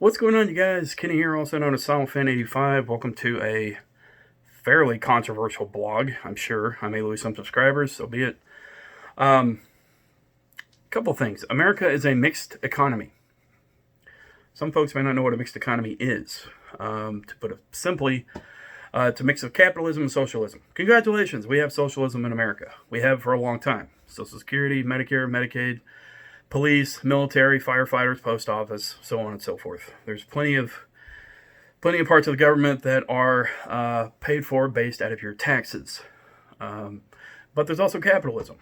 What's going on, you guys? Kenny here, also known as SolidFan85. Welcome to a fairly controversial blog. I'm sure I may lose some subscribers, so be it. Couple things. America is a mixed economy. Some folks may not know what a mixed economy is. To put it simply, it's a mix of capitalism and socialism. Congratulations, we have socialism in America. We have for a long time. Social Security, Medicare, Medicaid, police, military, firefighters, post office, so on and so forth. There's plenty of parts of the government that are paid for based out of your taxes. But there's also capitalism.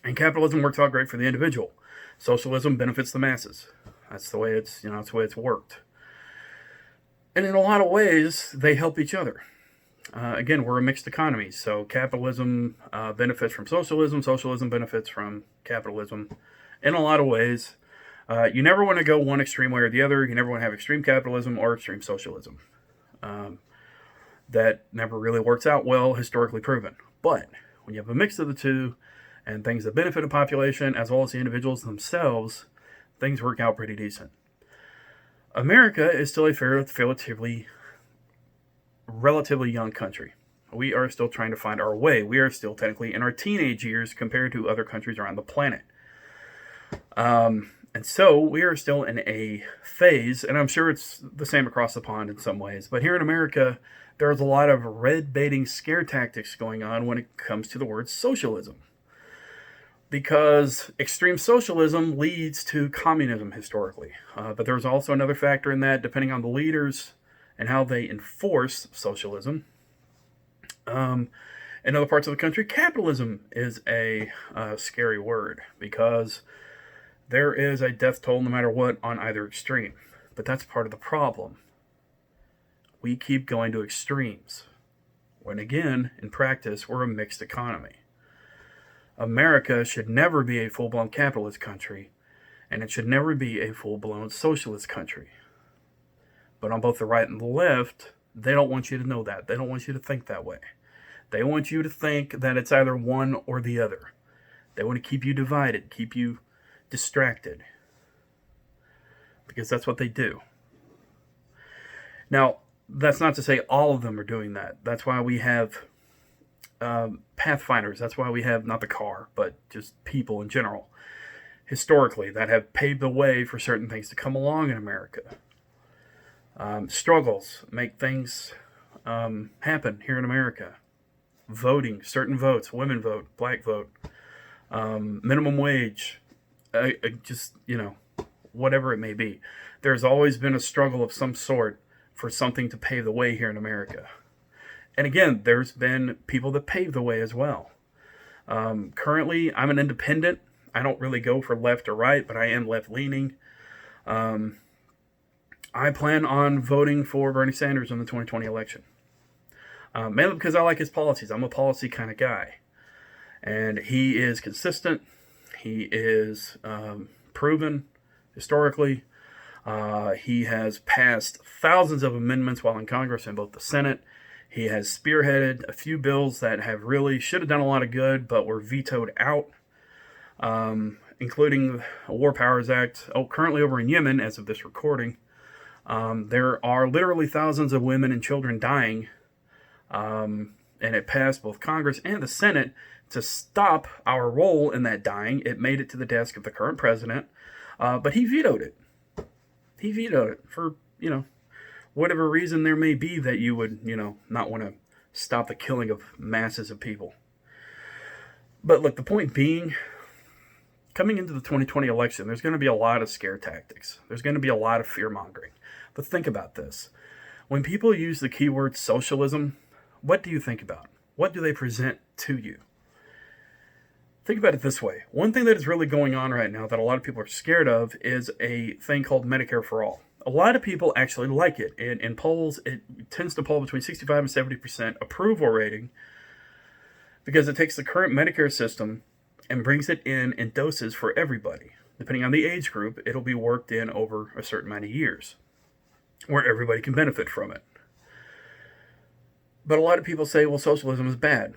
And capitalism works out great for the individual. Socialism benefits the masses. That's the way it's worked. And in a lot of ways, they help each other. Again, we're a mixed economy, so capitalism benefits from socialism. Socialism benefits from capitalism. In a lot of ways, you never want to go one extreme way or the other. You never want to have extreme capitalism or extreme socialism. That never really works out well, historically proven. But when you have a mix of the two, and things that benefit a population as well as the individuals themselves, things work out pretty decent. America is still a relatively young country. We are still trying to find our way. We are still technically in our teenage years compared to other countries around the planet. And so we are still in a phase, and I'm sure it's the same across the pond in some ways, but here in America, there's a lot of red-baiting scare tactics going on when it comes to the word socialism. Because extreme socialism leads to communism historically. But there's also another factor in that, depending on the leaders and how they enforce socialism. In other parts of the country, capitalism is a scary word because there is a death toll no matter what on either extreme. But that's part of the problem. We keep going to extremes. When again, in practice, we're a mixed economy. America should never be a full-blown capitalist country, and it should never be a full-blown socialist country. But on both the right and the left, they don't want you to know that. They don't want you to think that way. They want you to think that it's either one or the other. They want to keep you divided, keep you distracted, because that's what they do. Now, that's not to say all of them are doing that. That's why we have pathfinders. That's why we have not the car, but just people in general, historically, that have paved the way for certain things to come along in America. Struggles make things happen here in America. Voting, certain votes, women vote, black vote, minimum wage, whatever it may be. There's always been a struggle of some sort for something to pave the way here in America. And again, there's been people that pave the way as well. Currently, I'm an independent. I don't really go for left or right, but I am left-leaning. I plan on voting for Bernie Sanders in the 2020 election. Mainly because I like his policies. I'm a policy kind of guy. And he is consistent. He is proven historically. He has passed thousands of amendments while in Congress and both the Senate. He has spearheaded a few bills that should have done a lot of good, but were vetoed out, including a War Powers Act. Currently over in Yemen, as of this recording, there are literally thousands of women and children dying, and it passed both Congress and the Senate to stop our role in that dying. It made it to the desk of the current president, but he vetoed it. He vetoed it for, whatever reason there may be that you would, not want to stop the killing of masses of people. But look, the point being, coming into the 2020 election, there's going to be a lot of scare tactics. There's going to be a lot of fear-mongering. But think about this. When people use the keyword socialism, what do you think about? What do they present to you? Think about it this way. One thing that is really going on right now that a lot of people are scared of is a thing called Medicare for All. A lot of people actually like it. In polls, it tends to poll between 65 and 70% approval rating because it takes the current Medicare system and brings it in doses for everybody. Depending on the age group, it'll be worked in over a certain amount of years where everybody can benefit from it. But a lot of people say, well, socialism is bad.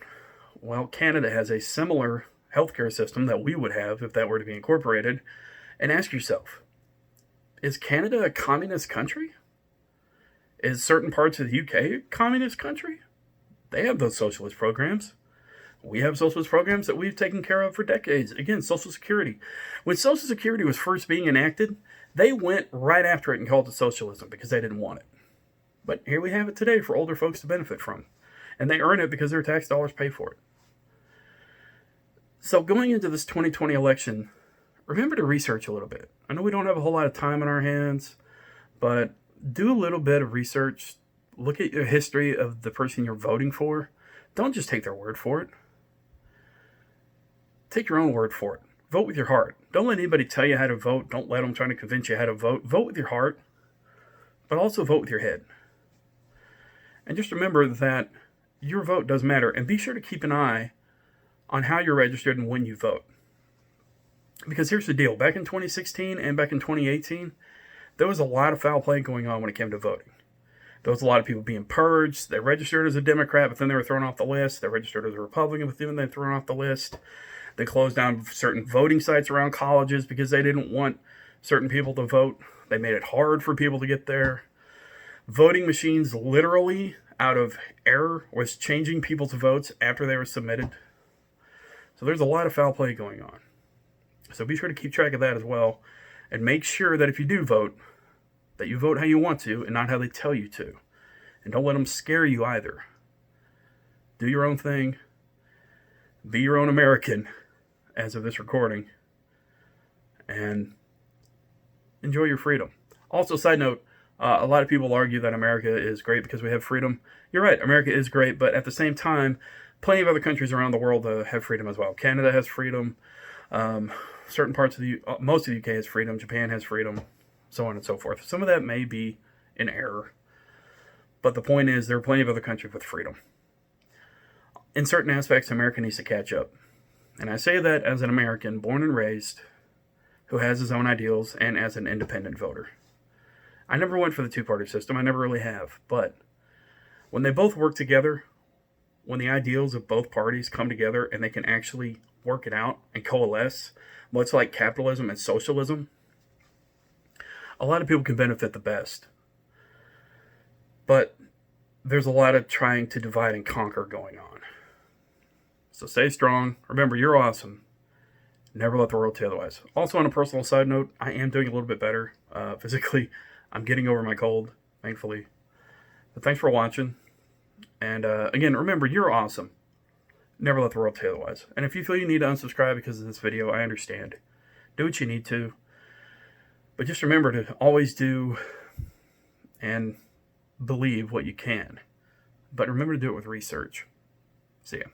Well, Canada has a similar healthcare system that we would have if that were to be incorporated. And ask yourself, Is Canada a communist country? Is certain parts of the UK a communist country? They have those socialist programs. We have socialist programs that we've taken care of for decades. Again, Social Security. When Social Security was first being enacted, they went right after it and called it socialism because they didn't want it. But here we have it today for older folks to benefit from. And they earn it because their tax dollars pay for it. So going into this 2020 election, remember to research a little bit. I know we don't have a whole lot of time on our hands, but do a little bit of research. Look at the history of the person you're voting for. Don't just take their word for it. Take your own word for it. Vote with your heart. Don't let anybody tell you how to vote. Don't let them try to convince you how to vote. Vote with your heart, but also vote with your head. And just remember that your vote does matter. And be sure to keep an eye on how you're registered and when you vote. Because here's the deal. Back in 2016 and back in 2018, there was a lot of foul play going on when it came to voting. There was a lot of people being purged. They registered as a Democrat, but then they were thrown off the list. They registered as a Republican, but then they were thrown off the list. They closed down certain voting sites around colleges because they didn't want certain people to vote. They made it hard for people to get there. Voting machines literally, out of error, was changing people's votes after they were submitted. So there's a lot of foul play going on. So be sure to keep track of that as well. And make sure that if you do vote, that you vote how you want to and not how they tell you to. And don't let them scare you either. Do your own thing. Be your own American as of this recording. And enjoy your freedom. Also, side note, a lot of people argue that America is great because we have freedom. You're right, America is great, but at the same time, plenty of other countries around the world have freedom as well. Canada has freedom. Certain parts of most of the UK has freedom. Japan has freedom. So on and so forth. Some of that may be in error. But the point is, there are plenty of other countries with freedom. In certain aspects, America needs to catch up. And I say that as an American, born and raised, who has his own ideals, and as an independent voter. I never went for the two-party system. I never really have. But when they both work together, when the ideals of both parties come together and they can actually work it out and coalesce, much like capitalism and socialism, a lot of people can benefit the best. But there's a lot of trying to divide and conquer going on. So stay strong. Remember, you're awesome. Never let the world tell you otherwise. Also, on a personal side note, I am doing a little bit better physically. I'm getting over my cold, thankfully. But thanks for watching. And again, remember, you're awesome. Never let the world tell you otherwise. And if you feel you need to unsubscribe because of this video, I understand. Do what you need to. But just remember to always do and believe what you can. But remember to do it with research. See ya.